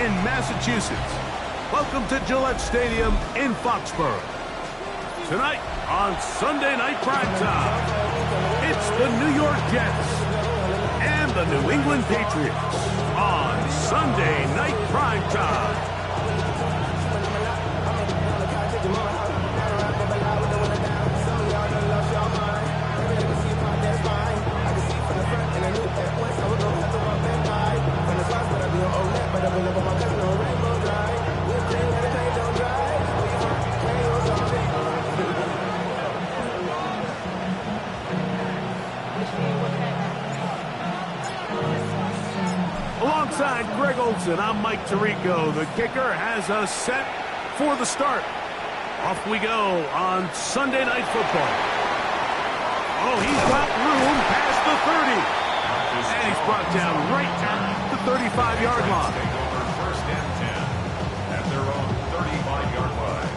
in Massachusetts. Welcome to Gillette Stadium in Foxborough. Tonight on Sunday Night Primetime, it's the New York Jets and the New England Patriots on Sunday Night Primetime. Alongside Greg Olsen, I'm Mike Tirico. The kicker has us set for the start. Off we go on Sunday Night Football. Oh, he's got room past the 30. And he's brought down right at the 35-yard line. First and 10 at their own 35-yard line.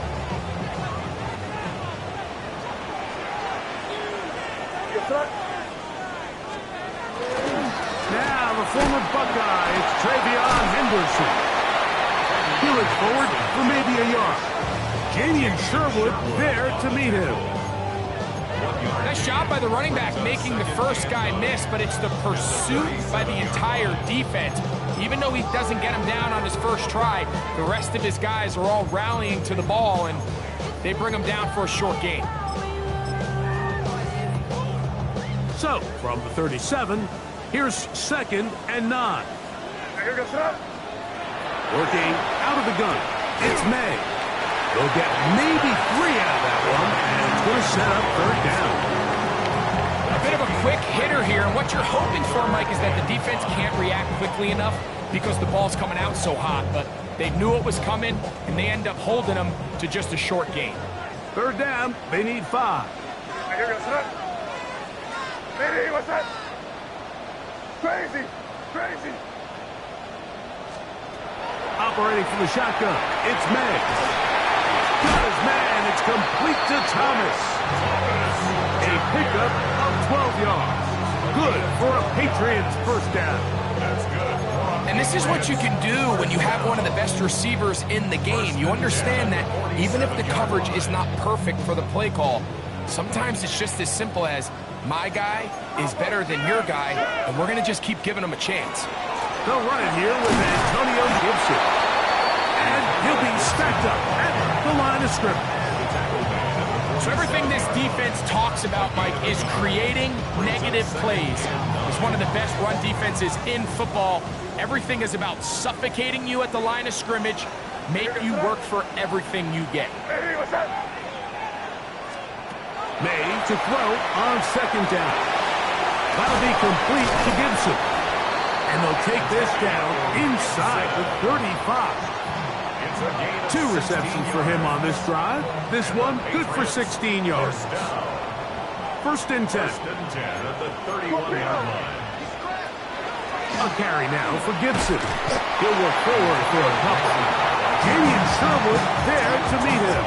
Now the former Buckeye, it's Travion Henderson. He looks forward for maybe a yard. Jamian Sherwood there to meet him. Nice job by the running back making the first guy miss, but it's the pursuit by the entire defense. Even though he doesn't get him down on his first try, the rest of his guys are all rallying to the ball, and they bring him down for a short gain. So, from the 37, here's 2nd and 9. Working out of the gun, it's May. They'll get maybe 3 out of that one, and it's going to set up 3rd down. A bit of a quick hitter here, and what you're hoping for, Mike, is that the defense can't react quickly enough because the ball's coming out so hot, but they knew it was coming, and they end up holding them to just a short gain. 3rd down, they need 5. What's that? Crazy! Operating from the shotgun, it's May. Got his man, it's complete to Thomas. A pickup of 12 yards. Good for a Patriots first down. That's good. And this is what you can do when you have one of the best receivers in the game. You understand that even if the coverage is not perfect for the play call, sometimes it's just as simple as, my guy is better than your guy, and we're going to just keep giving him a chance. They'll run it here with Antonio Gibson. And he'll be stacked up at the line of scrimmage. So everything this defense talks about, Mike, is creating negative plays. It's one of the best run defenses in football. Everything is about suffocating you at the line of scrimmage, make you work for everything you get. May to throw on 2nd down. That'll be complete to Gibson. And they'll take this down inside the 35. 2 receptions for him on this drive. This one good for 16 yards. 1st and 10. First and 10 at the 31-yard line. A carry now for Gibson. He'll work forward for a couple. Jamian Sherwood there to meet him.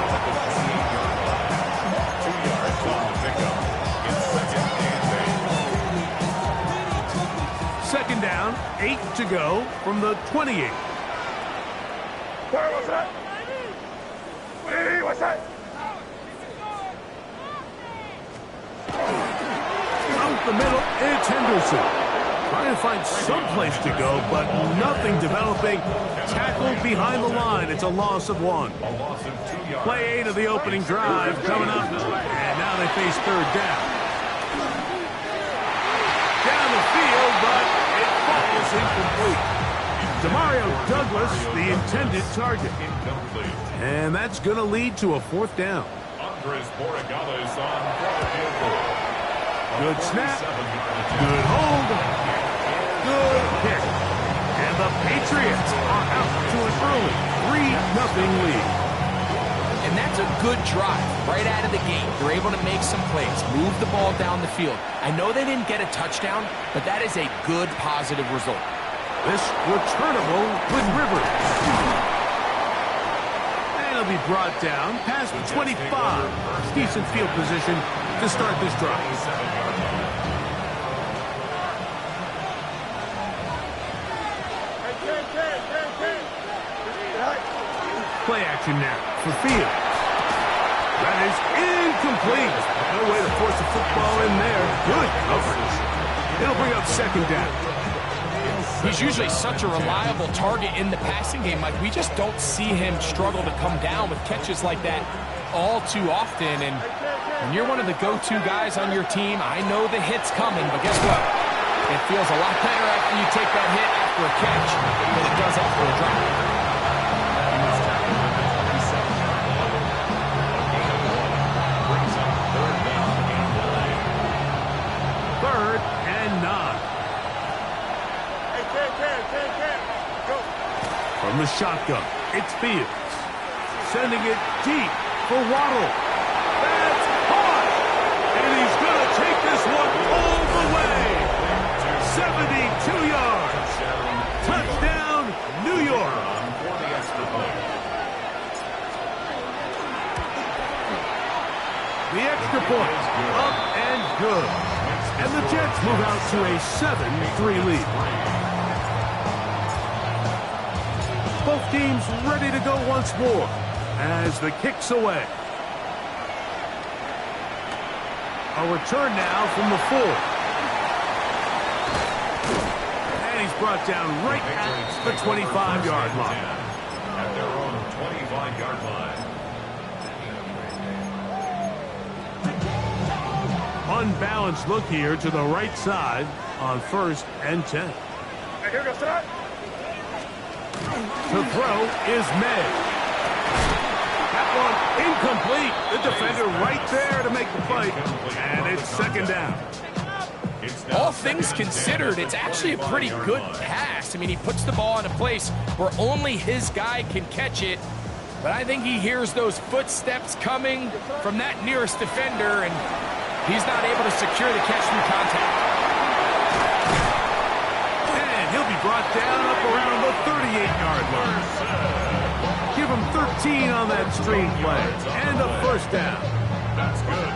2 yards on the pickup. It's 2nd and 8. 2nd down, 8 to go from the 28. What's that? What's that? Out the middle, it's Henderson. Trying to find some place to go, but nothing developing. Tackled behind the line. It's a loss of 1. A loss of 2 yards. Play 8 of the opening drive coming up. And now they face 3rd down. Down the field, but it falls incomplete. Demario Douglas, the intended target. Incomplete. And that's going to lead to a 4th down. Andres Borregales on for the field goal. Good snap. Good hold. Good kick. And the Patriots are out to an early 3-0 lead. And that's a good drive right out of the gate. They're able to make some plays, move the ball down the field. I know they didn't get a touchdown, but that is a good positive result. This returnable with Rivers. And he'll be brought down past the 25. Decent field position to start this drive. play action now for Fields. That is incomplete. No way to force the football in there. Good coverage. It'll bring up second down. He's usually such a reliable target in the passing game. Like, we just don't see him struggle to come down with catches like that all too often. And when you're one of the go-to guys on your team, I know the hit's coming, but guess what? It feels a lot better after you take that hit after a catch than it does after a drop. From the shotgun, it's Fields. Sending it deep for Waddle. That's caught! And he's going to take this one all the way. 72 yards. Touchdown, New York. The extra point, up and good. And the Jets move out to a 7-3 lead. Both teams ready to go once more as the kick's away. A return now from the 4. And he's brought down right at the 25-yard line. At their own 25-yard line. Unbalanced look here to the right side on 1st and 10. Hey, here goes that. To throw is May. That one incomplete. The defender right there to make the fight. And it's second down. All things considered, it's actually a pretty good pass. I mean, he puts the ball in a place where only his guy can catch it. But I think he hears those footsteps coming from that nearest defender, and he's not able to secure the catch through contact. He'll be brought down up around the 38-yard line. Give him 13 on that screen play. And a first down. That's good.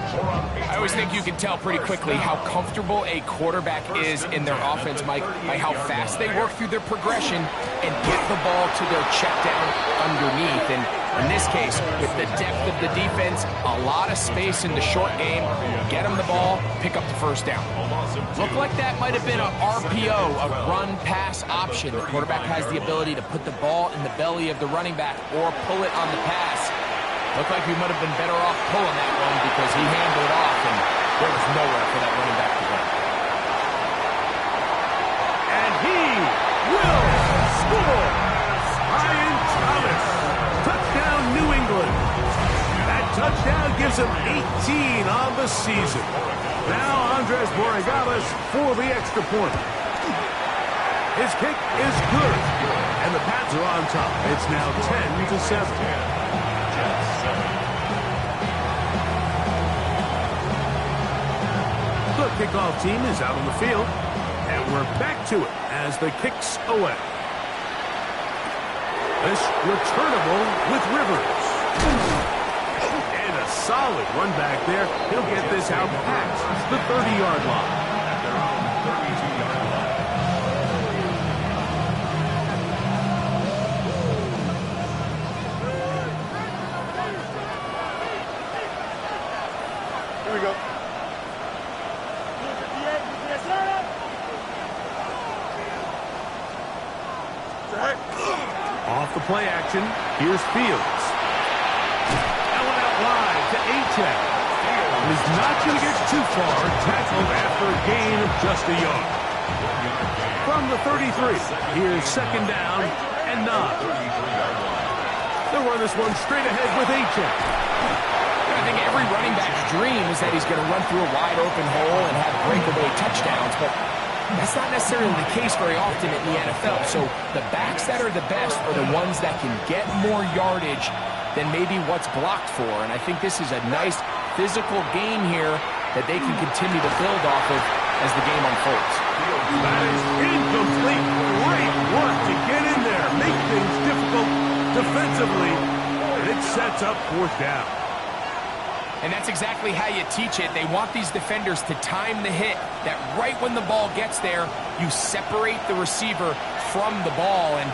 I always think you can tell pretty quickly how comfortable a quarterback is in their offense, Mike, by how fast they work through their progression and get the ball to their check down underneath. And in this case, with the depth of the defense, a lot of space in the short game, get them the ball, pick up the first down. Looked like that might have been an RPO, a run-pass option. The quarterback has the ability to put the ball in the belly of the running back or pull it on the pass. Looked like we might have been better off pulling that one because he handled it off, and there was nowhere for that running back to go. And he will score! Ryan Thomas. Touchdown, New England. That touchdown gives him 18 on the season. Now Andres Borregales for the extra point. His kick is good, and the Pats are on top. It's now 10-7. The kickoff team is out on the field, and we're back to it as the kick's away. This returnable with Rivers. And a solid run back there. He'll get this out past the 30-yard line. At their own 32-yard line. Here we go. Off the play action, here's Fields. That one out wide to A-Check. He's not going to get too far, tackled after a gain of just a yard. From the 33, here's second down and 9. They'll run this one straight ahead with A-Check. I think every running back's dream is that he's going to run through a wide open hole and have breakaway touchdowns, but that's not necessarily the case very often in the NFL. So the backs that are the best are the ones that can get more yardage than maybe what's blocked for. And I think this is a nice physical game here that they can continue to build off of as the game unfolds. That is incomplete. Great work to get in there, make things difficult defensively, and it sets up fourth down. And that's exactly how you teach it. They want these defenders to time the hit, that right when the ball gets there, you separate the receiver from the ball, and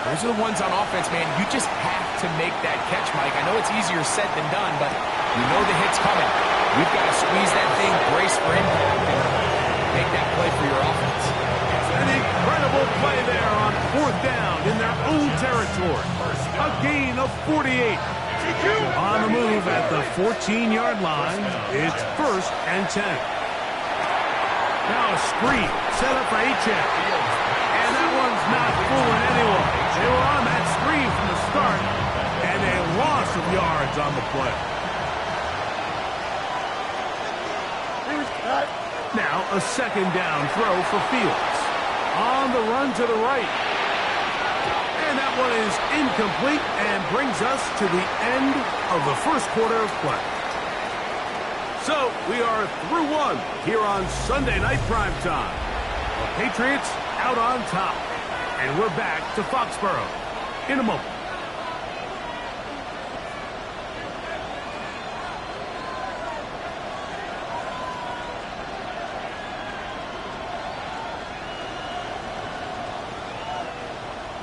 those are the ones on offense, man. You just have to make that catch, Mike. I know it's easier said than done, but you know the hit's coming. You've got to squeeze that thing, brace for impact, and make that play for your offense. An incredible play there on 4th down in their own territory. A gain of 48. On the move at the 14-yard line, it's 1st and 10. Now a screen set up for Achane. And that one's not fooling anyone. They were on that screen from the start, and a loss of yards on the play. Now a 2nd down throw for Fields. On the run to the right. And that one is incomplete and brings us to the end of the first quarter of play. So we are through one here on Sunday Night Primetime. The Patriots out on top. And we're back to Foxborough in a moment.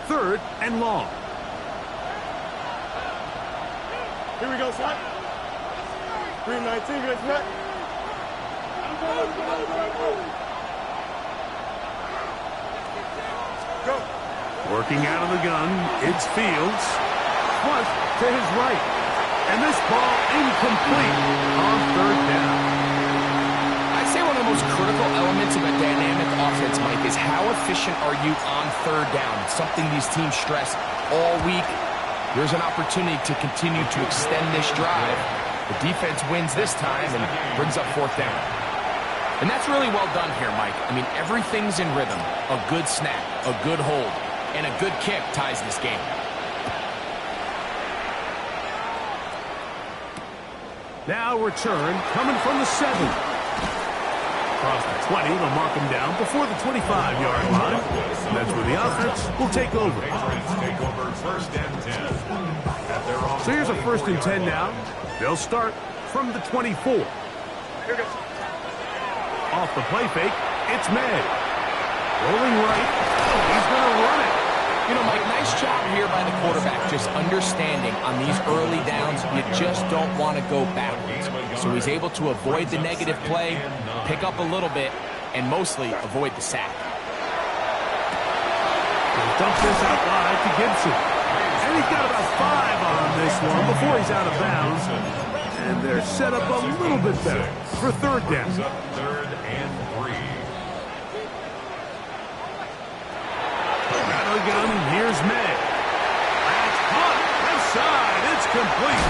Third and long. Here we go, slot. 319, good snap. Go. Working out of the gun, it's Fields. Flush to his right. And this ball incomplete on 3rd down. I'd say one of the most critical elements of a dynamic offense, Mike, is how efficient are you on 3rd down? It's something these teams stress all week. There's an opportunity to continue to extend this drive. The defense wins this time and brings up 4th down. And that's really well done here, Mike. I mean, everything's in rhythm. A good snap, a good hold, and a good kick ties this game. Now return coming from the 7. Across the 20, they'll mark him down before the 25-yard line. And that's where the offense will take over. So here's a 1st and 10 now. They'll start from the 24. Off the play fake, it's May. Rolling right. He's going to run it. You know, Mike, nice job here by the quarterback, just understanding on these early downs, you just don't want to go backwards. So he's able to avoid the negative play, pick up a little bit, and mostly avoid the sack. He'll dump this out wide to Gibson. And he's got about 5 on this one before he's out of bounds. And they're set up a little bit better for 3rd down. 3rd and 3. Out of the gun, here's May. That's caught. Left side. It's complete.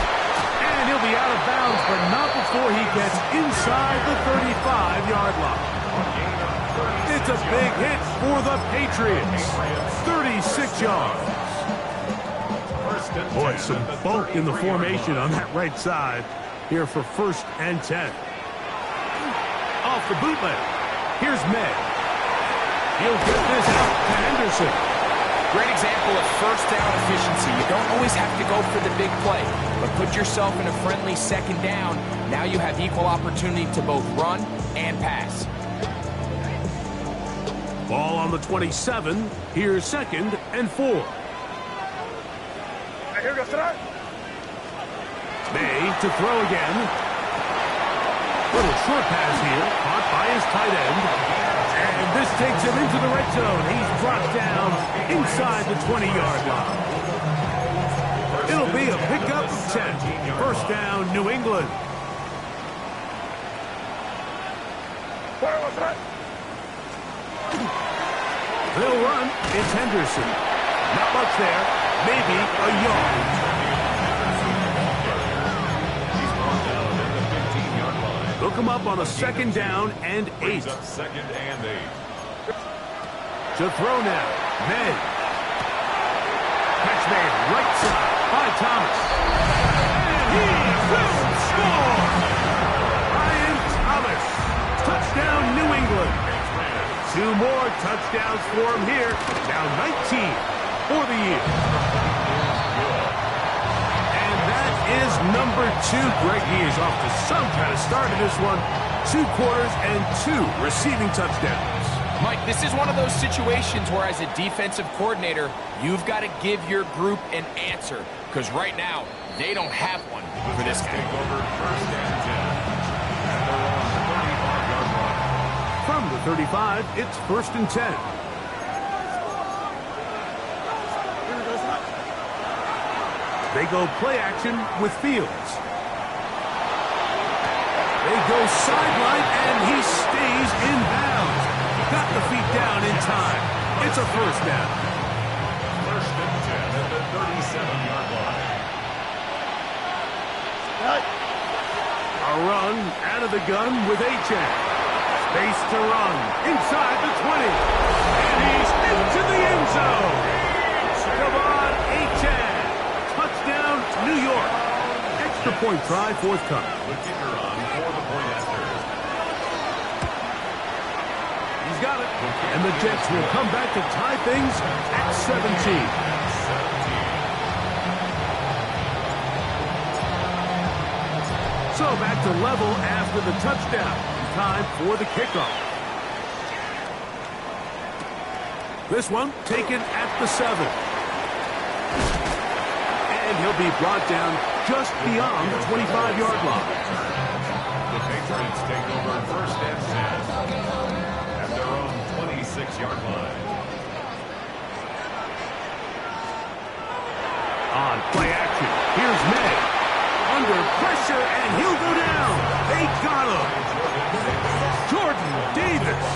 And he'll be out of bounds, but not before he gets inside the 35-yard line. It's a big hit for the Patriots. 36 yards. Boy, some bulk in the formation on that right side here for 1st and 10. Off the bootleg. Here's May. He'll get this out to Henderson. Great example of 1st down efficiency. You don't always have to go for the big play, but put yourself in a friendly 2nd down. Now you have equal opportunity to both run and pass. Ball on the 27. Here's 2nd and 4. Here we go, start. May to throw again. Little short pass here, caught by his tight end. And this takes him into the red zone. He's brought down inside the 20-yard line. It'll be a pickup of 10. 1st down, New England. They'll run. It's Henderson. Not much there. Maybe a yard. They'll come up on a 2nd down and 8. 2nd and 8. To throw now. May. Catch made right side by Thomas. And he will score! Ryan Thomas. Touchdown, New England. 2 more touchdowns for him here. Now 19 for the year. And that is number 2. Greg, he is off to some kind of start in this one. 2 quarters and 2 receiving touchdowns. Mike, this is one of those situations where as a defensive coordinator, you've got to give your group an answer. Because right now, they don't have one for this guy. Take over first and 10. At their own 35-yard line. From the 35, it's 1st and 10. They go play action with Fields. They go sideline, and he stays in bounds. Got the feet down in time. It's a first down. First and 10 at the 37-yard line. A run out of the gun with Achane. Space to run inside the 20. And he's into the end zone. Come on, Achane. Touchdown, New York. Extra point try forthcoming. The kicker on for the point after. He's got it. And the Jets will come back to tie things at 17. So back to level after the touchdown. Time for the kickoff. This one taken at the 7. And he'll be brought down just beyond the 25-yard line. The Patriots take over first and 10 at their own 26-yard line. On play action, here's May. Under pressure, and he'll go down. They got him. Jordan Davis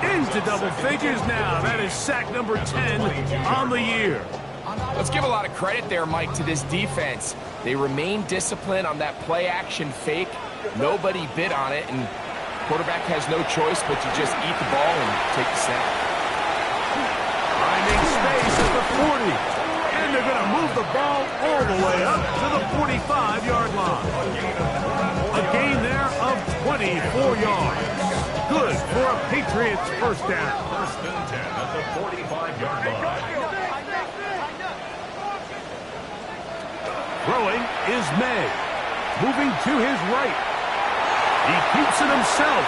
into double figures now. That is sack number 10 on the year. Let's give a lot of credit there, Mike, to this defense. They remain disciplined on that play-action fake. Nobody bid on it, and quarterback has no choice but to just eat the ball and take the snap. Finding space at the 40. And they're going to move the ball all the way up to the 45-yard line. A gain there of 24 yards. Good for a Patriots first down. First and 10 at the 45-yard line. Throwing is May. Moving to his right. He keeps it himself.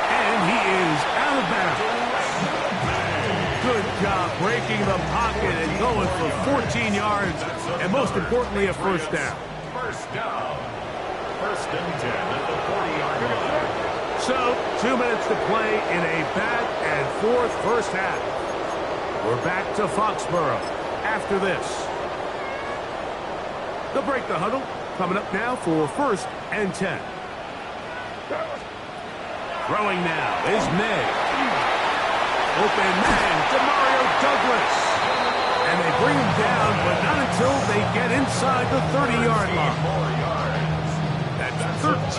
And he is out of bounds. Good job breaking the pocket and going for 14 yards. And most importantly, a first down. First down. First and 10 at the 40-yard line. So, 2 minutes to play in a back-and-forth first half. We're back to Foxborough after this. They'll break the huddle. Coming up now for 1st and 10. Throwing now is May. Open man, Demario Douglas. And they bring him down, but not until they get inside the 30-yard line. That's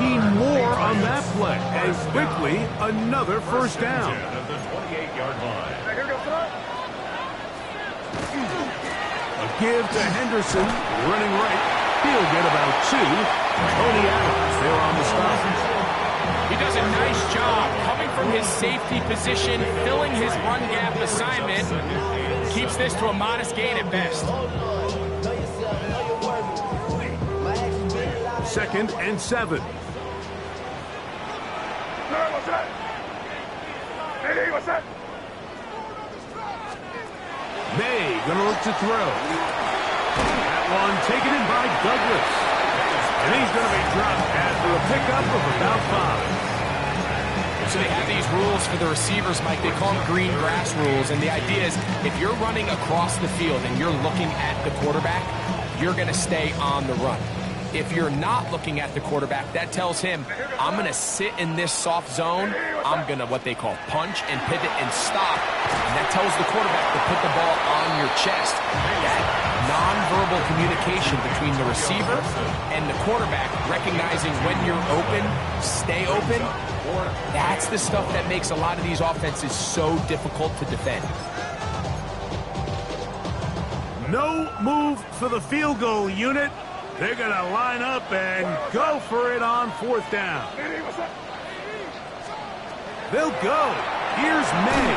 13 more on that play. And quickly, another first down. At the 28-yard line. A give to Henderson, running right. He'll get about 2. Tony Adams there on the stop. He does a nice job coming from his safety position, filling his run gap assignment. Keeps this to a modest gain at best. 2nd and 7. May gonna look to throw. That one taken in by Douglas. And he's gonna be dropped after a pickup of about 5. So they have these rules for the receivers, Mike. They call them green grass rules. And the idea is if you're running across the field and you're looking at the quarterback, you're going to stay on the run. If you're not looking at the quarterback, that tells him, I'm going to sit in this soft zone. I'm going to what they call punch and pivot and stop. And that tells the quarterback to put the ball on your chest. That nonverbal communication between the receiver and the quarterback, recognizing when you're open, stay open, that's the stuff that makes a lot of these offenses so difficult to defend. No move for the field goal unit. They're going to line up and go for it on 4th down. They'll go. Here's May.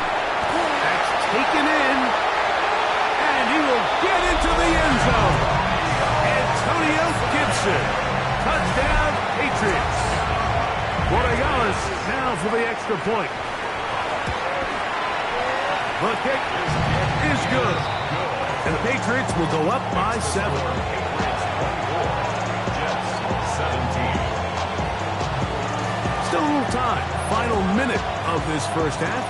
That's taken in. And he will get into the end zone. Antonio Gibson. Touchdown, Patriots. Borregales now for the extra point. The kick is good. And the Patriots will go up by 7. Still a little time. Final minute of this first half.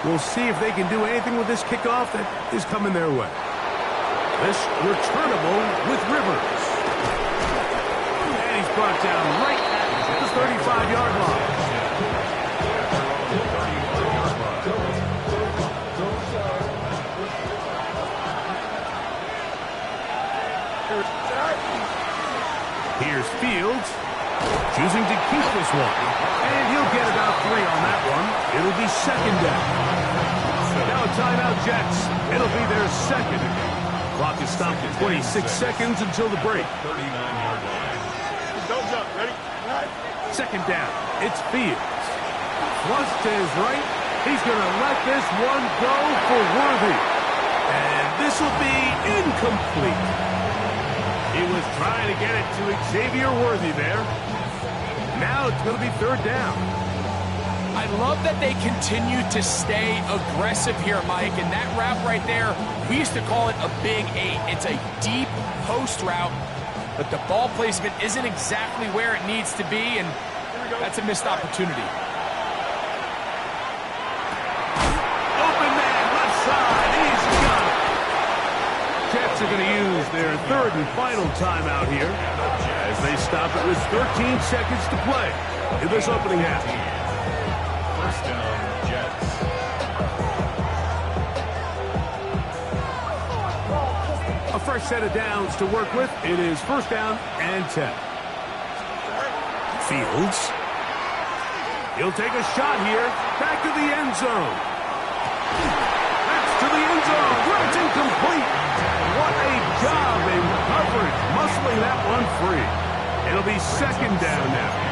We'll see if they can do anything with this kickoff that is coming their way. This returnable with Rivers. And he's brought down right at the 35-yard line. Here's Fields, choosing to keep this one. And he'll get about 3 on that one. It'll be second down. Now a timeout, Jets. It'll be their second. Clock is stopped at 26 seconds until the break. 39-yard line. Don't jump. Ready? Second down. It's Fields. Flush to his right. He's going to let this one go for Worthy. And this will be incomplete. He was trying to get it to Xavier Worthy there. Now it's going to be third down. I love that they continue to stay aggressive here, Mike. And that route right there, we used to call it a big 8. It's a deep post route, but the ball placement isn't exactly where it needs to be, and that's a missed opportunity. Open man, left side. He's got it. Jets are going to use their third and final timeout here as they stop it with 13 seconds to play in this opening half. First down, Jets. A fresh set of downs to work with. It is first down and 10. Fields. He'll take a shot here. Back to the end zone. That's to the end zone. Where it's incomplete. What a job in coverage. Muscling that one free. It'll be second down now.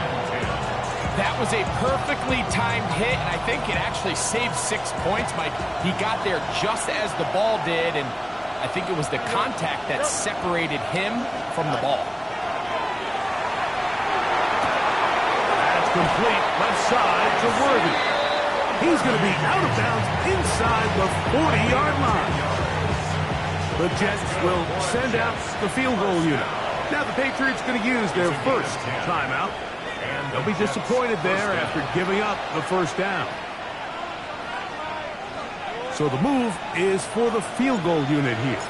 That was a perfectly timed hit, and I think it actually saved 6 points, Mike. He got there just as the ball did, and I think it was the contact that separated him from the ball. That's complete. Left side to Worthy. He's going to be out of bounds inside the 40-yard line. The Jets will send out the field goal unit. Now the Patriots going to use their first timeout. They'll be disappointed there after giving up the first down. So the move is for the field goal unit here.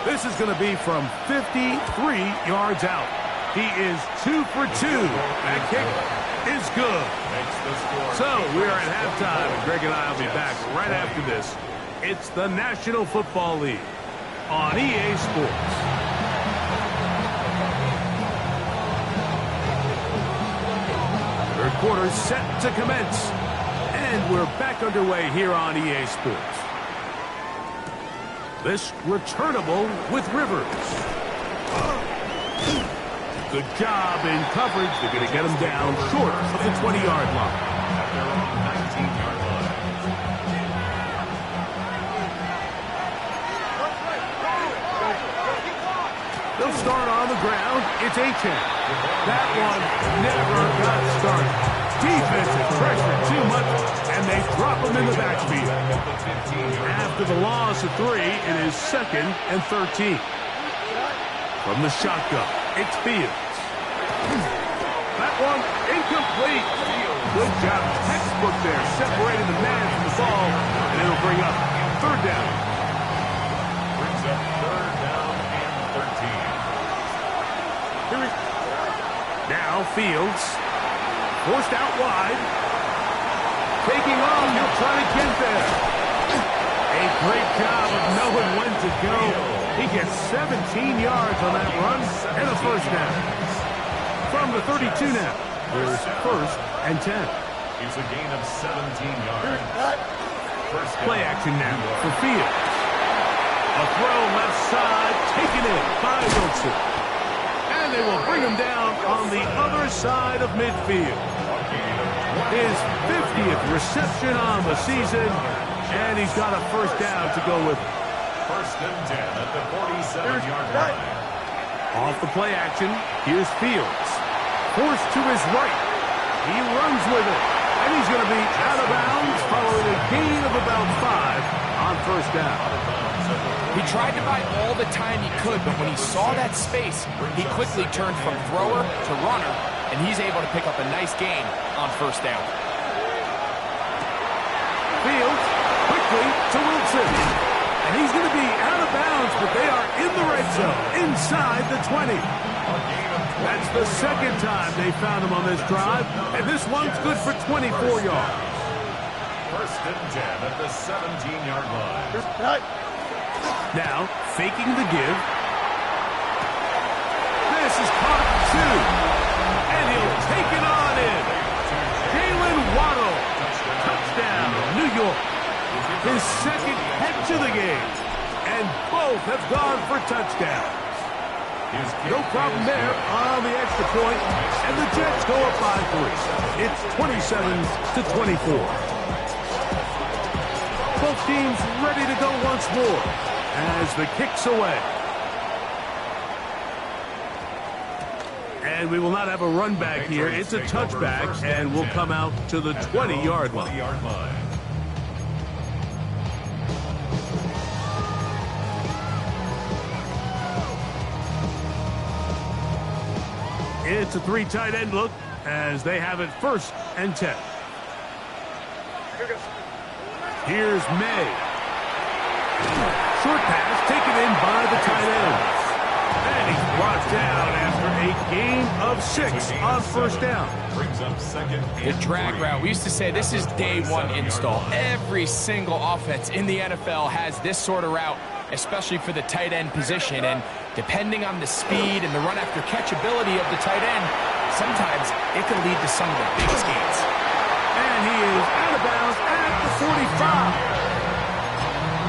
This is going to be from 53 yards out. He is 2 for 2. That kick is good. So we're at halftime, and Greg and I will be back right after this. It's the National Football League on EA Sports. Third quarter set to commence. And we're back underway here on EA Sports. This returnable with Rivers. Good job in coverage. They're going to get him down short of the 20-yard line. At their own 19-yard line. They'll start on the ground. It's Achane. That one never got started. Defensive pressure too much, and they drop him in the backfield. After the loss of 3, it is second and 13. From the shotgun, it's Fields. That one incomplete. Good job. Textbook there, separating the man from the ball, and it'll bring up third down. Brings up third down and 13. Now Fields. Forced out wide. Taking off. He'll try to get there. A great job of knowing when to go. He gets 17 yards on that run and a first down. From the 32 now. There's first and 10. It's a gain of 17 yards. First down. Play action now for Fields. A throw left side. Taken in by Wilson. And they will bring him down on the other side of midfield. His 50th reception on the season, and he's got a first down to go with it. First and 10 at the 47-yard line. Off the play action, here's Fields. Forced to his right. He runs with it, and he's going to be out of bounds following a gain of about 5 on first down. He tried to buy all the time he could, but when he saw that space, he quickly turned from thrower to runner, and he's able to pick up a nice gain on first down. Fields quickly to Wilson. And he's going to be out of bounds, but they are in the red zone, inside the 20. That's the second time they found him on this drive, and this one's good for 24 yards. First and 10 at the 17-yard line. Now, faking the give. This is caught two, and he'll take it on in. Jalen Waddle, touchdown, New York. His second catch of the game, and both have gone for touchdowns. No problem there on the extra point, and the Jets go up by 3. It's 27-24. Both teams ready to go once more as the kick's away. And we will not have a run back here. It's a touchback, and we'll come out to the 20-yard line. It's a 3 tight end look as they have it first and 10. Here's May. Short pass taken in by the tight end. And he's brought down after a gain of 6 on first down. Brings up second. The drag route. We used to say this is day one install. Every single offense in the NFL has this sort of route, especially for the tight end position. And depending on the speed and the run after catch ability of the tight end, sometimes it can lead to some of the biggest gains. And he is out of bounds at the 45.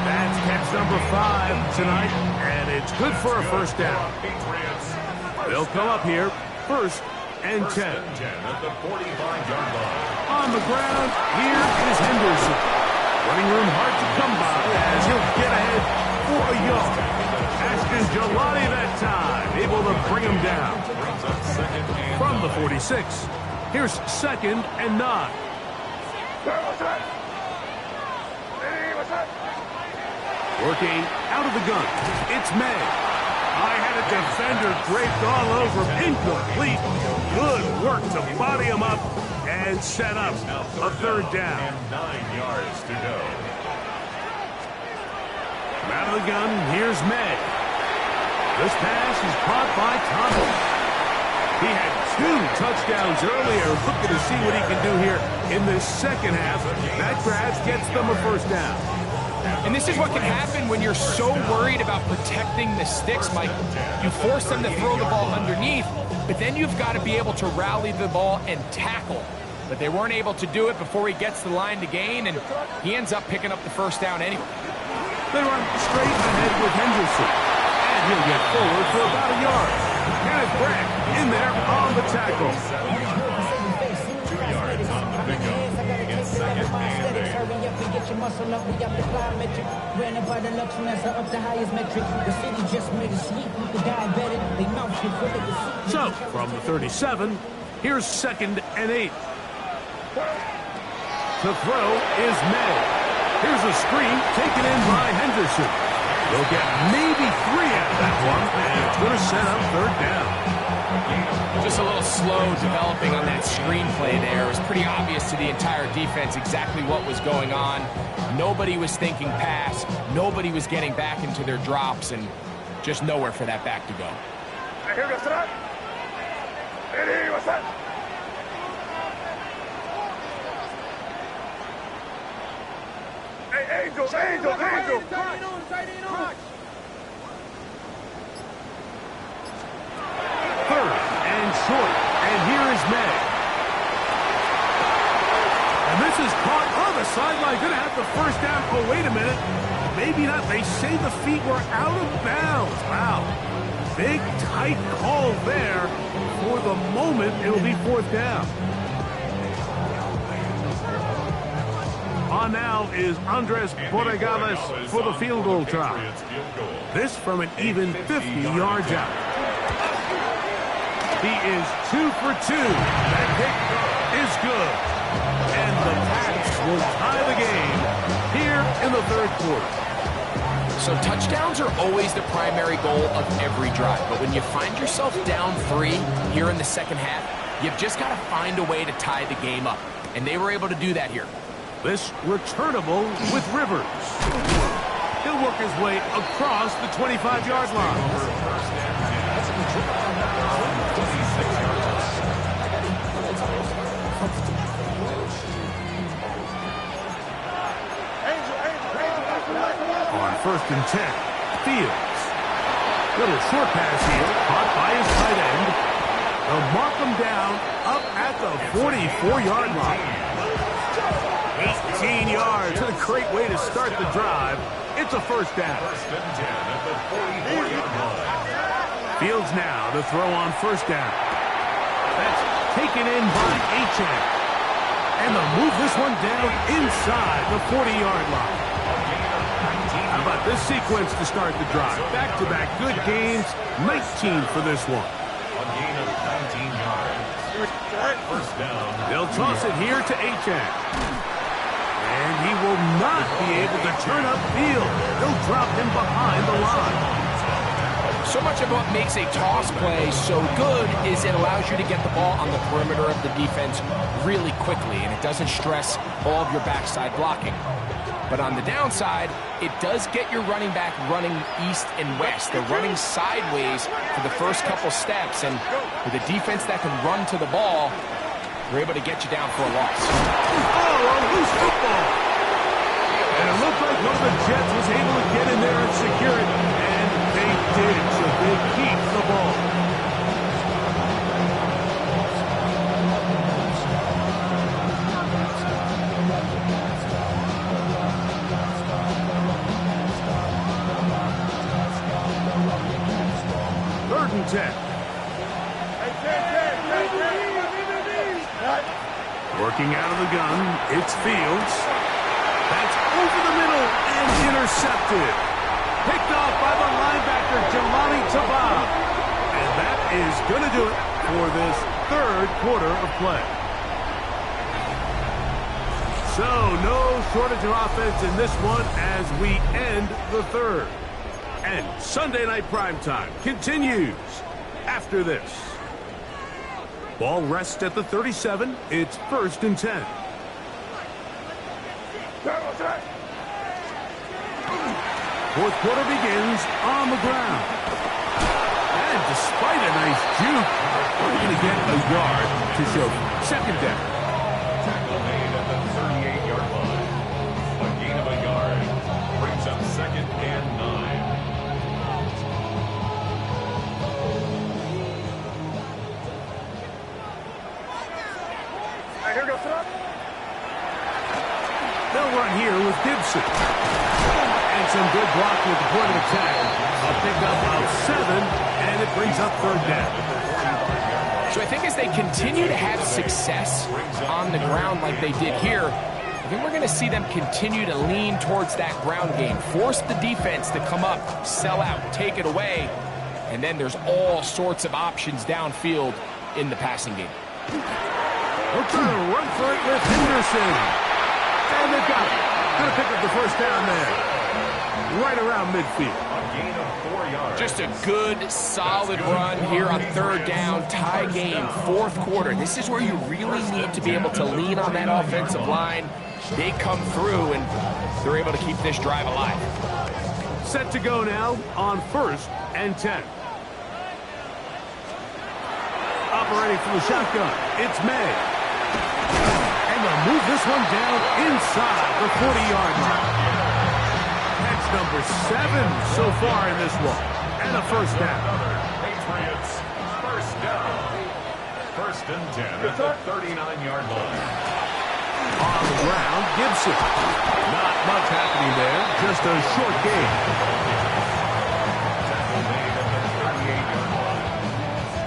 That's catch number 5 tonight, and it's good for a first down. They'll come up here first and 10. At the 45-yard line. On the ground, here is Henderson. Running room hard to come by as he'll get ahead for a yard. Ashton Jelani that time, able to bring him down. From the 46, here's second and 9. Working out of the gun, it's May. I had a defender draped all over him. Incomplete. Good work to body him up and set up a third down. And 9 yards to go. Out of the gun, here's May. This pass is caught by Thomas. He had 2 touchdowns earlier. Looking to see what he can do here in this second half. That grab gets them a first down. And this is what can happen when you're so worried about protecting the sticks, Mike. You force them to throw the ball underneath, but then you've got to be able to rally the ball and tackle. But they weren't able to do it before he gets the line to gain, and he ends up picking up the first down anyway. They run straight ahead with Henderson. And he'll get forward for about a yard. Kenneth Bragg in there on the tackle. 2 yards on the pickup. It's second and 8. Get your muscle up, we got the plyometric. Ran about the luxury, that's up the highest metric. The city just made a sleep with the diabetic. They mouth shit full of the So, from the 37, here's second and 8. To throw is May. Here's a screen taken in by Henderson. They'll get maybe 3 out of that one, and it's going to set up third down. Just a little slow developing on that screenplay there. It was pretty obvious to the entire defense exactly what was going on. Nobody was thinking pass. Nobody was getting back into their drops, and just nowhere for that back to go. Hey, Angels! Third and short, and here is May. And this is caught on the sideline. Going to have the first down. Oh, wait a minute. Maybe not. They say the feet were out of bounds. Wow. Big, tight call there. For the moment, it'll be fourth down. On now is Andres Borregales for the field goal try. This from an even 50 yards out. He is 2 for 2. That kick is good. And the Pats will tie the game here in in the third quarter. So touchdowns are always the primary goal of every drive. But when you find yourself down 3 here in the second half, you've just got to find a way to tie the game up. And they were able to do that here. This returnable with Rivers. He'll work his way across the 25-yard line. On 1st and 10, Fields. Little short pass here, caught by his tight end. They'll mark him down up at the 44-yard line. 18 yards. A great way to start the drive. It's a first down. Fields now to throw on first down. That's taken in by Achane. And they'll move this one down inside the 40-yard line. How about this sequence to start the drive? Back-to-back good games. 19 for this one. A gain of 19 yards. First down. They'll toss it here to Achane. And he will not be able to turn upfield. They'll drop him behind the line. So much of what makes a toss play so good is it allows you to get the ball on the perimeter of the defense really quickly, and it doesn't stress all of your backside blocking. But on the downside, it does get your running back running east and west. They're running sideways for the first couple steps, and with a defense that can run to the ball, they're able to get you down for a loss. Oh, a loose football. And it looked like one of the Jets was able to get in there and secure it, and they did, so they keep the ball. Third and 10. Working out of the gun, it's Fields. That's over the middle and intercepted. Picked off by the linebacker, Jelani Tabah. And that is going to do it for this third quarter of play. So, no shortage of offense in this one as we end the third. And Sunday Night Primetime continues after this. Ball rests at the 37. It's 1st and 10. Fourth quarter begins on the ground. And despite a nice juke, we're going to get a yard to show. Second down. Tackle made at the 38-yard line. A gain of a yard brings up 2nd and 9. They'll run here with Gibson. And some good blocking at the point of attack. A pickup of 7, and it brings up 3rd down. So I think as they continue to have success on the ground like they did here, I think we're going to see them continue to lean towards that ground game. Force the defense to come up, sell out, take it away, and then there's all sorts of options downfield in the passing game. They'll try to run for it with Henderson. And they've got it. Going to pick up the first down there. Right around midfield. A gain of 4 yards. Just a good, solid run here on 3rd down. Tie game, 4th quarter. This is where you really need to be able to lean on that offensive line. They come through, and they're able to keep this drive alive. Set to go now on 1st and 10. Operating from the shotgun, it's May. And they'll move this one down inside the 40-yard line. That's number 7 so far in this one. And a first down. Patriots, first down. 1st and 10 at the 39-yard line. On the ground, Gibson. Not much happening there, just a short gain. Tackle made at the 38-yard line.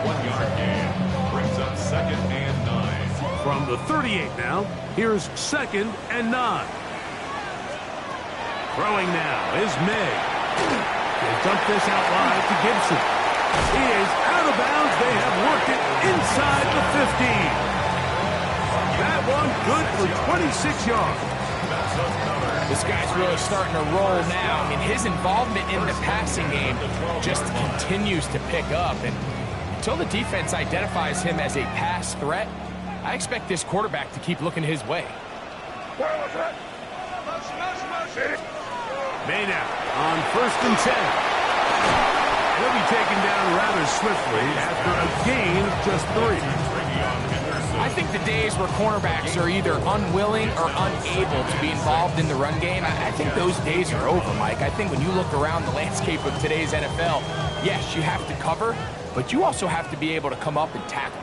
1 yard gain brings up 2nd and 9. From the 38 now, here's 2nd and 9. Throwing now is May. They dump this out wide to Gibson. He is out of bounds. They have worked it inside the 15. That one good for 26 yards. That's another This guy's really starting to roll now. I mean, his involvement in the passing game just continues to pick up. And until the defense identifies him as a pass threat, I expect this quarterback to keep looking his way. Maynard on 1st and 10. He'll be taken down rather swiftly after a gain of just 3. I think the days where cornerbacks are either unwilling or unable to be involved in the run game, I think those days are over, Mike. I think when you look around the landscape of today's NFL, yes, you have to cover, but you also have to be able to come up and tackle.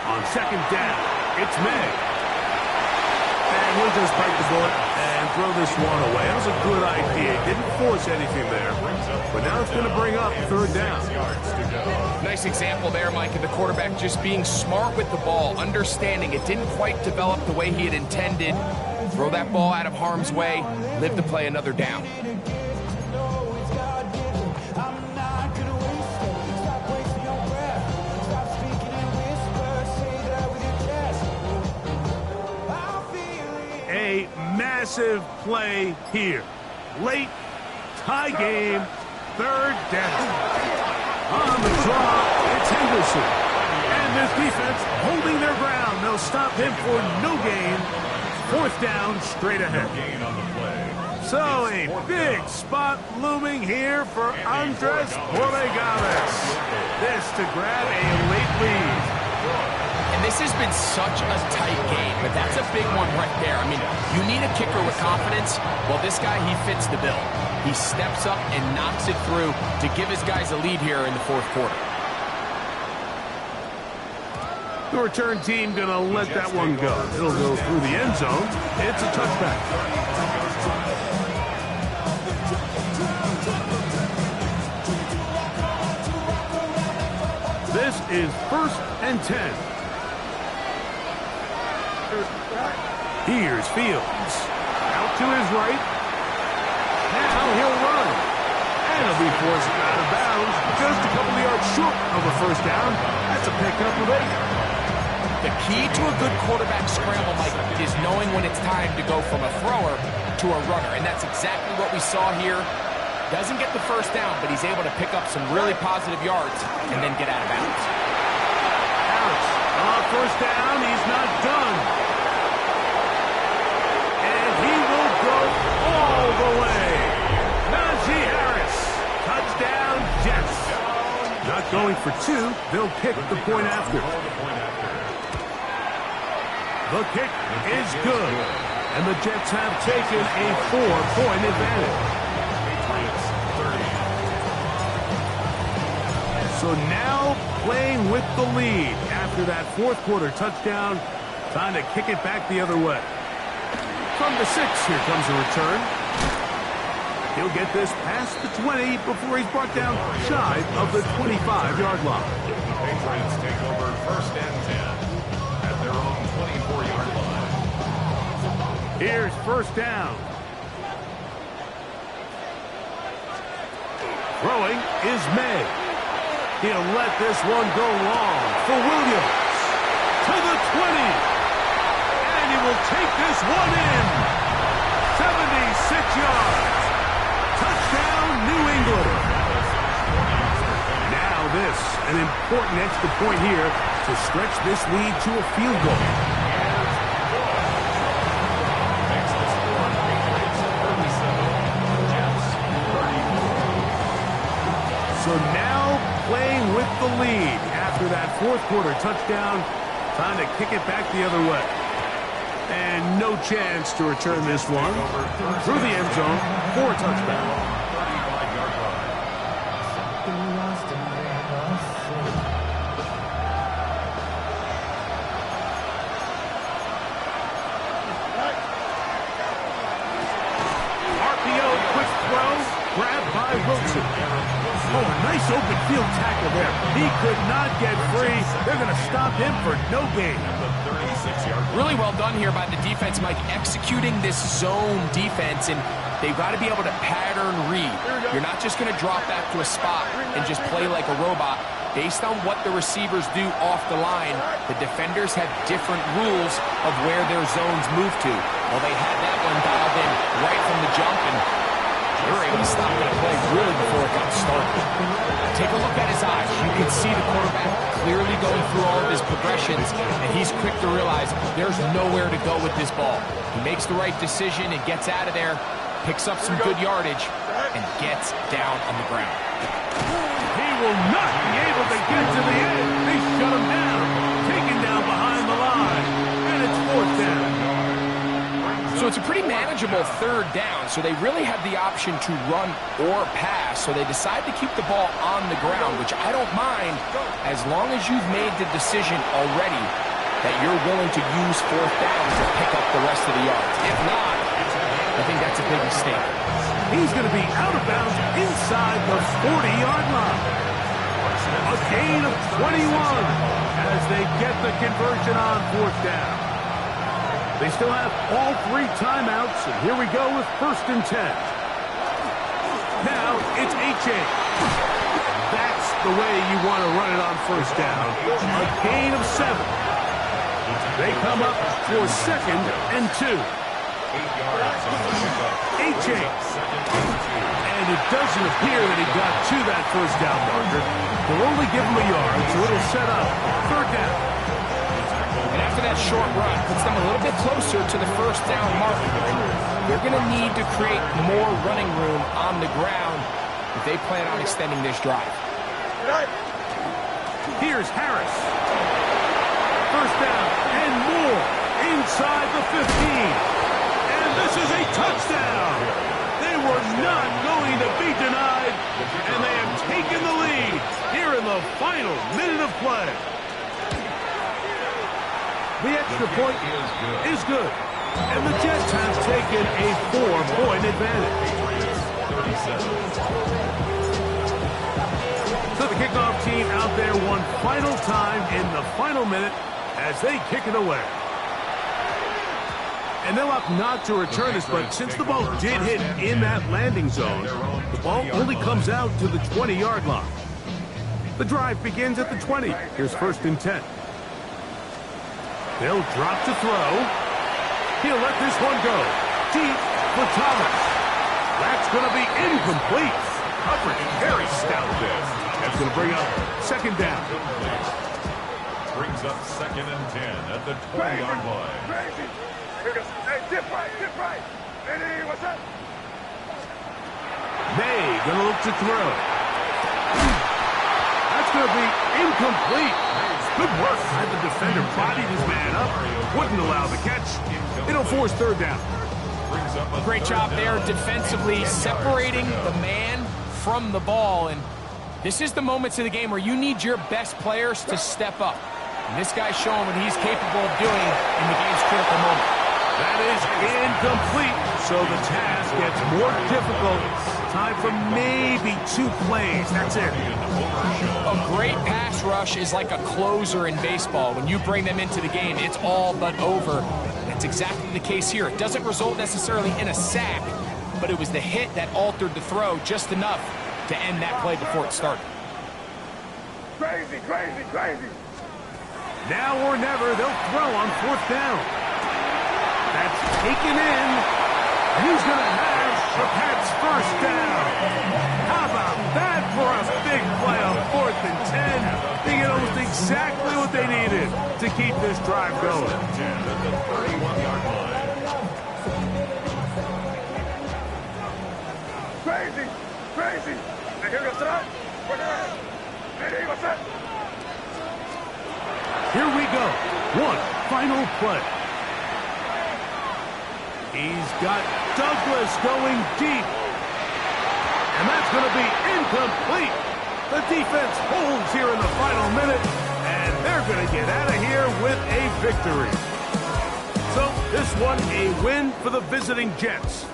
On 2nd down, it's May. And he'll just bite the bullet and throw this one away. That was a good idea. Didn't force anything there. But now it's going to bring up 3rd down. Nice example there, Mike, of the quarterback just being smart with the ball, understanding it didn't quite develop the way he had intended. Throw that ball out of harm's way, live to play another down. A massive play here. Late, tie game, 3rd down. On the draw, it's Henderson. And this defense holding their ground. They'll stop him for no gain. 4th down, straight ahead. So a big spot looming here for Andres Borregales. This to grab a late lead. And this has been such a tight game, but that's a big one right there. I mean, you need a kicker with confidence. Well, this guy, he fits the bill. He steps up and knocks it through to give his guys a lead here in the 4th quarter. The return team going to let that one go. It'll go through the end zone. It's a touchback. This is 1st and 10. Here's Fields. Out to his right. Now he'll run. And he'll be forced out of bounds. Just a couple of yards short of a 1st down. That's a pickup of 8. The key to a good quarterback scramble, Mike, is knowing when it's time to go from a thrower to a runner. And that's exactly what we saw here. Doesn't get the 1st down, but he's able to pick up some really positive yards and then get out of bounds. Harris on 1st down. He's not done. And he will go all the way. Najee Harris. Touchdown, Jets. Not going for 2. They'll kick the point after. The kick is good. And the Jets have taken a 4-point advantage. So now playing with the lead after that 4th quarter touchdown. Time to kick it back the other way. From the 6, here comes a return. He'll get this past the 20 before he's brought down shy of the 25-yard line. Patriots take over 1st and 10 at their own 24-yard line. Here's 1st down. Throwing is May. He'll let this one go long for Williams. To the 20. And he will take this one in. 76 yards. Touchdown, New England. Now this, an important extra point here to stretch this lead to a field goal. So now playing with the lead after that 4th quarter touchdown. Time to kick it back the other way. And no chance to return this one through the end zone for a touchback. RPO, quick throw, grabbed by Wilson. Oh, nice open field tackle there. He could not get free. They're going to stop him for no gain. Really well done here by the defense, Mike, executing this zone defense, and they've got to be able to pattern read. You're not just going to drop back to a spot and just play like a robot. Based on what the receivers do off the line, the defenders have different rules of where their zones move to. Well, they had that one dialed in right from the jump, and they were able to stop that play really before it got started. Take a look at his eyes. You can see the quarterback clearly going through all of his progressions, and he's quick to realize there's nowhere to go with this ball. He makes the right decision and gets out of there, picks up some good yardage, and gets down on the ground. He will not be able to get to the end. They shut him down, taken down behind the line, and it's 4th down. So it's a pretty manageable 3rd down, so they really have the option to run or pass, so they decide to keep the ball on the ground, which I don't mind as long as you've made the decision already that you're willing to use 4th down to pick up the rest of the yards. If not, I think that's a big mistake. He's going to be out of bounds inside the 40-yard line. A gain of 21 as they get the conversion on 4th down. They still have all 3 timeouts, and here we go with 1st and 10. Now it's H.A. That's the way you want to run it on 1st down. A gain of 7. They come up for 2nd and 2. H.A. And it doesn't appear that he got to that 1st down marker. They'll only give him a yard, so it'll set up 3rd down. And after that short run, puts them a little bit closer to the 1st down marker. They're going to need to create more running room on the ground if they plan on extending this drive. Here's Harris. 1st down and more inside the 15. And this is a touchdown. They were not going to be denied, and they have taken the lead here in the final minute of play. The extra point is good, and the Jets have taken a 4-point advantage. So the kickoff team out there one final time in the final minute as they kick it away. And they'll opt not to return this, but since the ball did hit in that landing zone, the ball only comes out to the 20-yard line. The drive begins at the 20. Here's 1st and 10. They'll drop to throw. He'll let this one go. Deep for Thomas. That's going to be incomplete. Coverage very stout there. That's going to bring up 2nd down. Brings up 2nd and 10 at the 20-yard line. Hey, dip right. Hey, what's up? May gonna look to throw. That's gonna be incomplete. Good work. Had the defender bodied his man up. Wouldn't allow the catch. It'll force 3rd down. Great job there defensively, separating the man from the ball. And this is the moments of the game where you need your best players to step up. And this guy's showing what he's capable of doing in the game's critical moment. That is incomplete, so the task gets more difficult. Time for maybe 2 plays. That's it. A great pass rush is like a closer in baseball. When you bring them into the game, it's all but over. That's exactly the case here. It doesn't result necessarily in a sack, but it was the hit that altered the throw just enough to end that play before it started. Crazy. Now or never, they'll throw on 4th down. That's taken in. And he's going to have the Pats' 1st down. How about that for a big play on 4th and 10? They get almost exactly what they needed to keep this drive going. Crazy. Hey, what's up? Here we go. One final play. He's got Douglas going deep. And that's going to be incomplete. The defense holds here in the final minute, and they're going to get out of here with a victory. So this one a win for the visiting Jets.